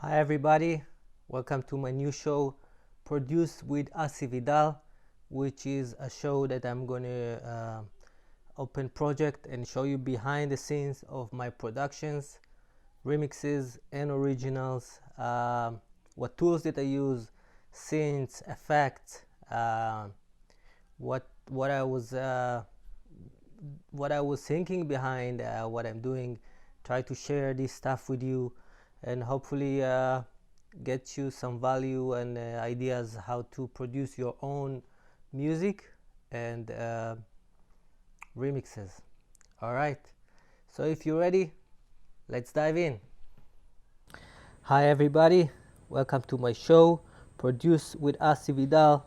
Hi everybody, welcome to my new show produced with Asi Vidal, which is a show that I'm gonna open project and show you behind the scenes of my productions, remixes and originals, what tools that I use, synths, effects, what I was thinking behind what I'm doing. Try to share this stuff with you and hopefully get you some value and ideas how to produce your own music and remixes. All right, so if you're ready, let's dive in. Hi everybody, welcome to my show produced with Asi Vidal.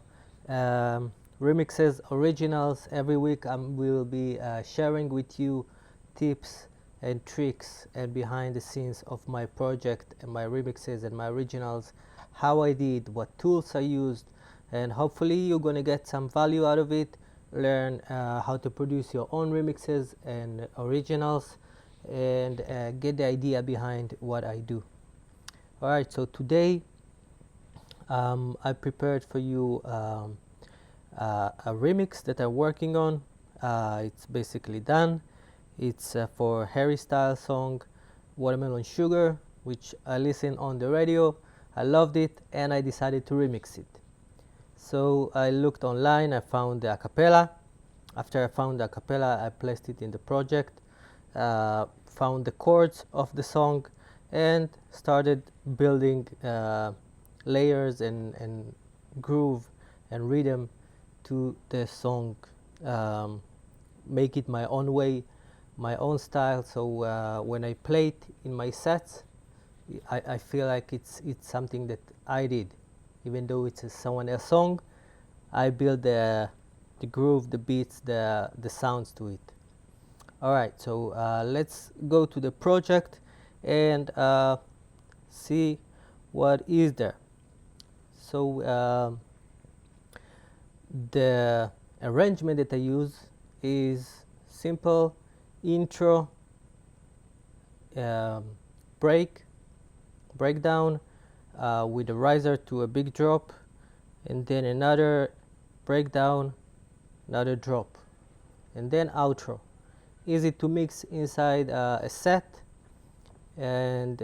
Remixes, originals. Every week I will be sharing with you tips and tricks and behind the scenes of my project and my remixes and my originals, how I did, what tools I used, and hopefully you're gonna get some value out of it, learn how to produce your own remixes and originals, and get the idea behind what I do. Alright, so today I prepared for you a remix that I'm working on. It's basically done. It's for Harry Styles song Watermelon Sugar, which I listened on the radio. I loved it and I decided to remix it. So I looked online, I found the acapella. After I found the acapella, I placed it in the project, found the chords of the song and started building layers and groove and rhythm to the song, make it my own way, my own style. So when I play it in my sets, I feel like it's something that I did, even though it's someone else's song. I build the groove, the beats, the sounds to it. All right, so let's go to the project and see what is there. So the arrangement that I use is simple: intro, breakdown with a riser to a big drop, and then another breakdown, another drop, and then outro. Easy to mix inside a set, and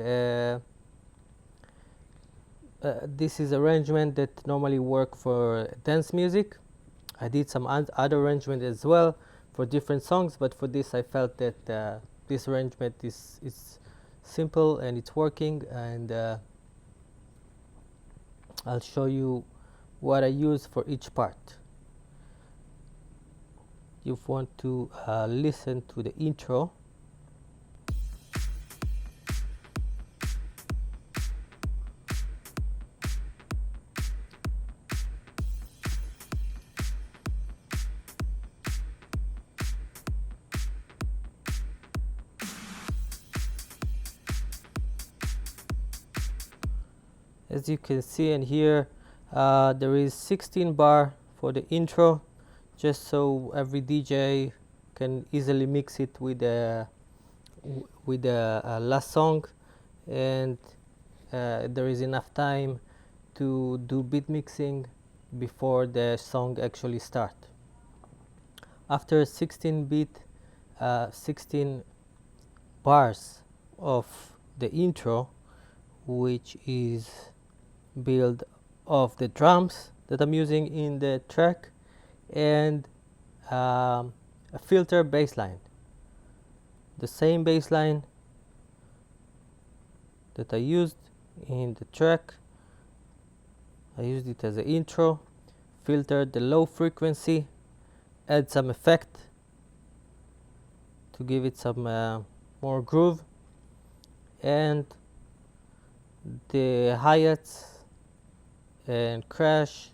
this is arrangement that normally work for dance music. I did some other arrangement as well for different songs, but for this I felt that this arrangement is simple and it's working, and I'll show you what I use for each part. You want to listen to the intro. As you can see and hear, there is 16 bar for the intro, just so every DJ can easily mix it with the last song, and there is enough time to do beat mixing before the song actually start. After 16 bars of the intro, which is built of the drums that I'm using in the track and a filter bass line, the same bass line that I used in the track. I used it as an intro, filtered the low frequency, add some effect to give it some more groove, and the hi-hats and crash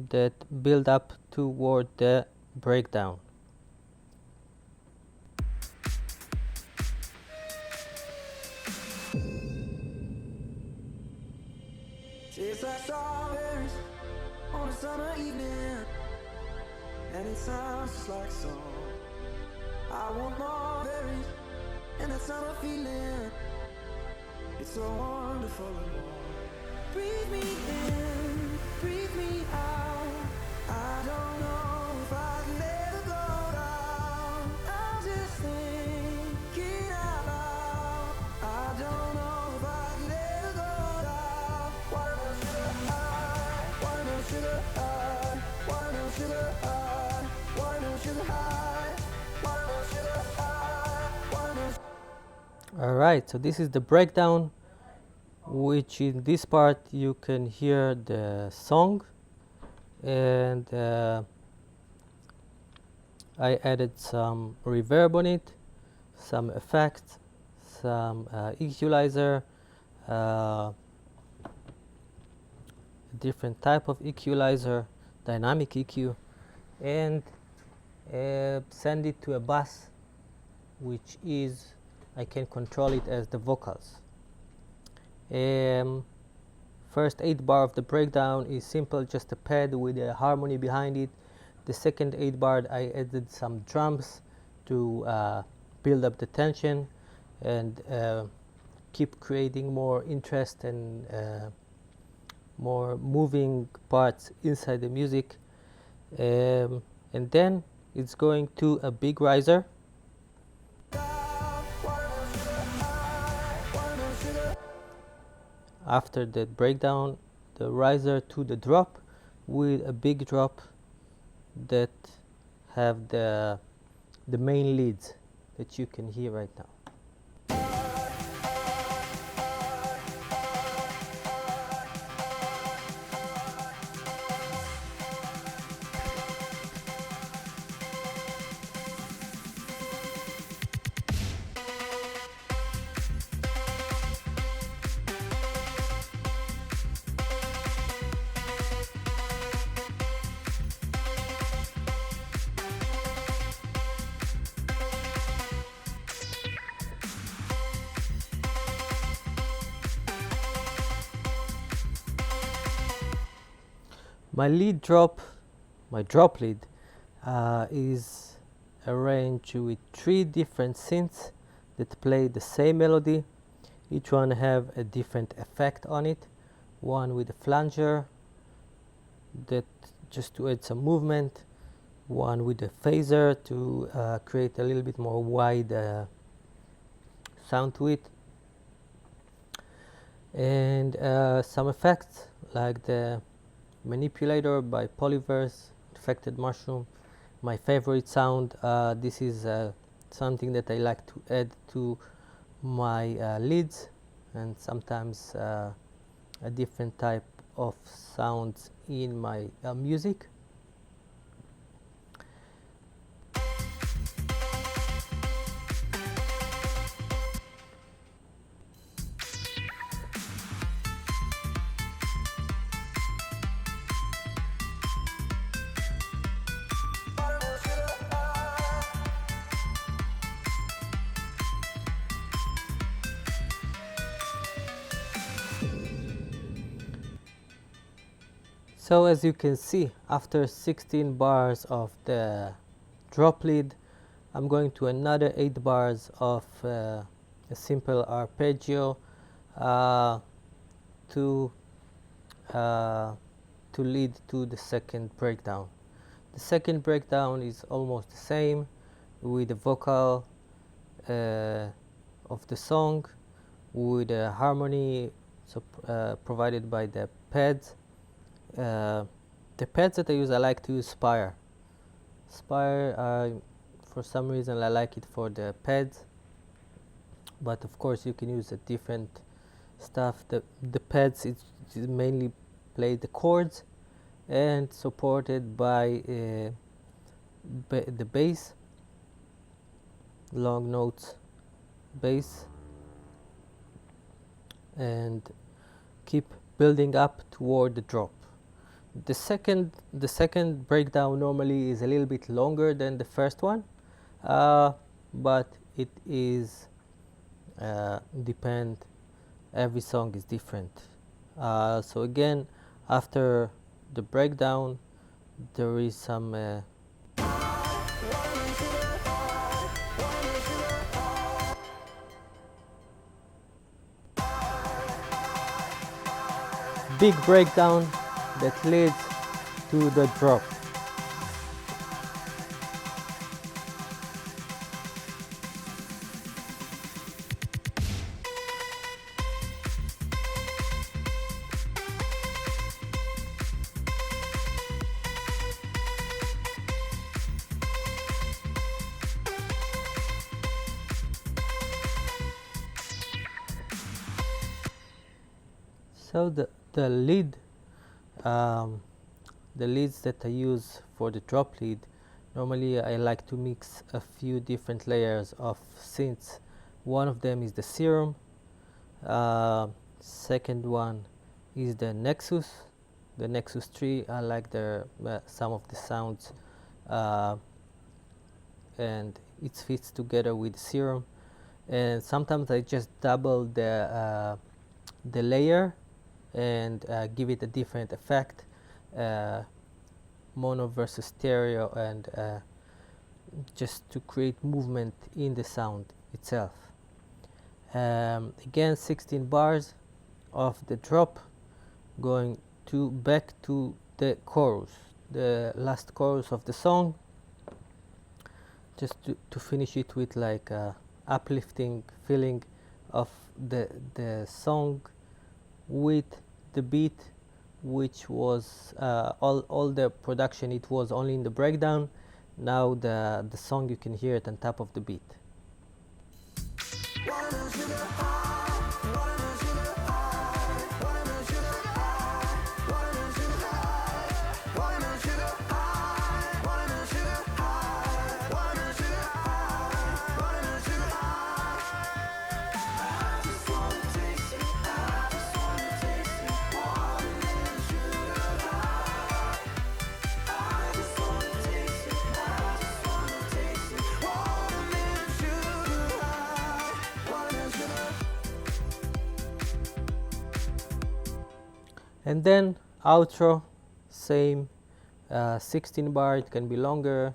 that build up toward the breakdown. Tastes like strawberries on a summer evening, and it sounds just like song. I want more berries and that summer feeling. It's so wonderful. Breathe me in, breathe me out. I don't know if I can ever go down. I'm just thinking out loud. I don't know if I can ever go down. Watermelon sugar high, watermelon sugar high, watermelon sugar high, watermelon sugar high, watermelon sugar high, watermelon. All right, so this is the breakdown, which in this part you can hear the song, and I added some reverb on it, some effects, some equalizer, different type of equalizer, dynamic EQ, and send it to a bus, which is I can control it as the vocals. First 8 bar of the breakdown is simple, just a pad with a harmony behind it. The second 8 bar I added some drums to build up the tension and keep creating more interest and more moving parts inside the music. And then it's going to a big riser. After the breakdown, the riser to the drop with a big drop that have the main leads that you can hear right now. My lead drop, my drop lead, is arranged with 3 different synths that play the same melody. Each one have a different effect on it. One with a flanger that just to add some movement. One with a phaser to create a little bit more wide sound to it. And some effects like the Manipulator by Polyverse, Infected Mushroom, my favorite sound. This is something that I like to add to my leads, and sometimes a different type of sounds in my music. So as you can see, after 16 bars of the drop lead, I'm going to another 8 bars of a simple arpeggio to lead to the second breakdown. The second breakdown is almost the same with the vocal of the song, with a harmony provided by the pads. The pads that I use, I like to use Spire. Spire, for some reason I like it for the pads, but of course you can use a different stuff. The pads it mainly play the chords and supported by the bass, long notes bass, and keep building up toward the drop. The second breakdown normally is a little bit longer than the first one, but it is depend. Every song is different. So again, after the breakdown, there is some big breakdown that leads to the drop. So the lead, the leads that I use for the drop lead, normally I like to mix a few different layers of synths. One of them is the Serum, second one is the Nexus 3. I like the some of the sounds, and it fits together with Serum. And sometimes I just double the layer and give it a different effect, mono versus stereo, and just to create movement in the sound itself. Again, 16 bars of the drop, going back to the chorus, the last chorus of the song, just to finish it with like a uplifting feeling of the song, with the beat, which was all the production, it was only in the breakdown. Now the song, you can hear it on top of the beat. And then outro, same, 16 bar. It can be longer,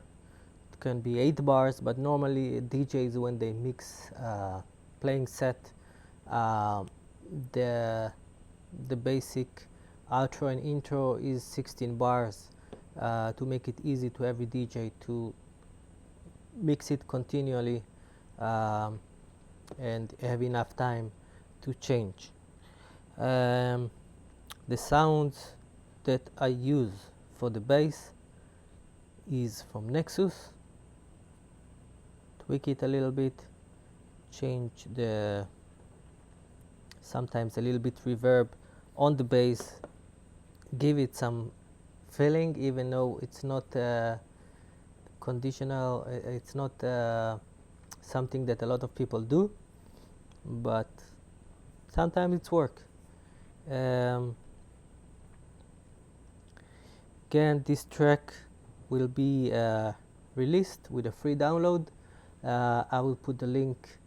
it can be 8 bars, but normally DJs, when they mix playing set, the basic outro and intro is 16 bars, to make it easy to every DJ to mix it continually, and have enough time to change. The sounds that I use for the bass is from Nexus. Tweak it a little bit, change the sometimes a little bit reverb on the bass, give it some feeling, even though it's not conditional, it's not something that a lot of people do, but sometimes it's work. Again, this track will be released with a free download. I will put the link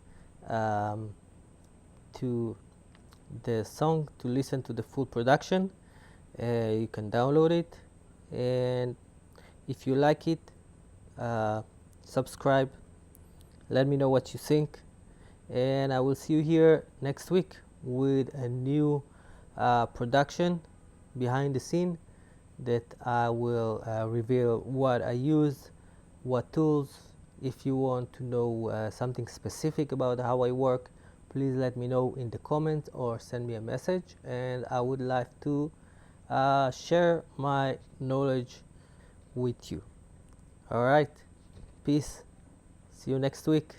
to the song to listen to the full production. You can download it, and if you like it, subscribe, let me know what you think, and I will see you here next week with a new production behind the scene that I will reveal what I use, what tools. If you want to know something specific about how I work, please let me know in the comments or send me a message, and I would like to share my knowledge with you. Alright, peace, see you next week.